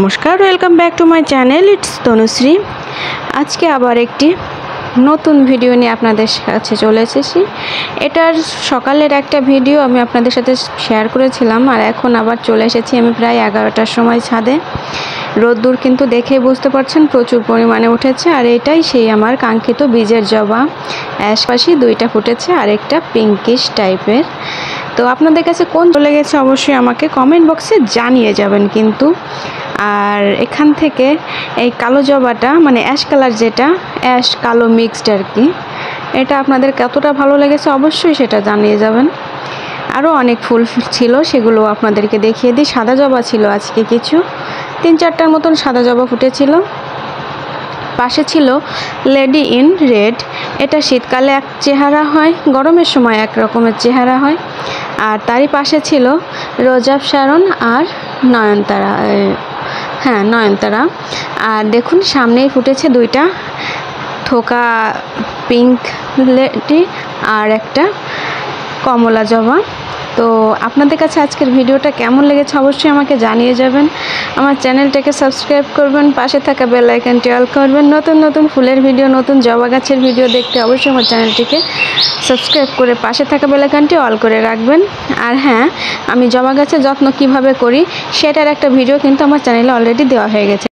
নমস্কার, welcome back to my channel. It's Tanushree. আজকে আবার একটি নতুন ভিডিও নিয়ে আপনাদের কাছে চলে এসেছি। এটার সকালের একটা ভিডিও আমি আপনাদের সাথে শেয়ার করেছিলাম, আর এখন আবার চলে এসেছি আমি প্রায় 11টার সময় ছাদে। রোদ্দুর কিন্তু দেখেই বুঝতে পারছেন প্রচুর পরিমাণে উঠেছে, আর এটাই সেই আমার কাঙ্ক্ষিত বীজের জবা। অ্যাশপাশি দুইটা ফুটেছে আর একটা পিঙ্কিশ টাইপের। তো আপনাদের কাছে কোন চলে গেছে অবশ্যই আমাকে কমেন্ট বক্সে জানিয়ে যাবেন কিন্তু। আর এখান থেকে এই কালো জবাটা, মানে অ্যাশ কালার, যেটা অ্যাশ কালো মিক্সড আর কি, এটা আপনাদের কতটা ভালো লেগেছে অবশ্যই সেটা জানিয়ে যাবেন। আরও অনেক ফুল ছিল, সেগুলো আপনাদেরকে দেখিয়ে দিই। সাদা জবা ছিল আজকে কিছু, 3-4টার মতন সাদা জবা ফুটেছিল। পাশে ছিল লেডি ইন রেড। এটা শীতকালে এক চেহারা হয়, গরমের সময় এক রকমের চেহারা হয়। আর তারই পাশে ছিল রোজাব শারন আর নয়নতারা। হ্যাঁ, নয়নতারা। আর দেখুন সামনেই ফুটেছে দুইটা থোকা পিঙ্ক লেডি আর একটা কমলা জবা। তো আপনাদের কাছে আজকের ভিডিওটা কেমন লেগেছে অবশ্যই আমাকে জানিয়ে যাবেন। আমার চ্যানেলটাকে সাবস্ক্রাইব করবেন, পাশে থাকা বেল আইকনটি অল করবেন। নতুন নতুন ফুলের ভিডিও, নতুন জবা গাছের ভিডিও দেখতে অবশ্যই আমার চ্যানেলটিকে সাবস্ক্রাইব করে পাশে থাকা বেল আইকনটি অল করে রাখবেন। আর হ্যাঁ, আমি জবা গাছের যত্ন কিভাবে করি সেটার একটা ভিডিও কিন্তু আমার চ্যানেলে অলরেডি দেওয়া হয়ে গেছে।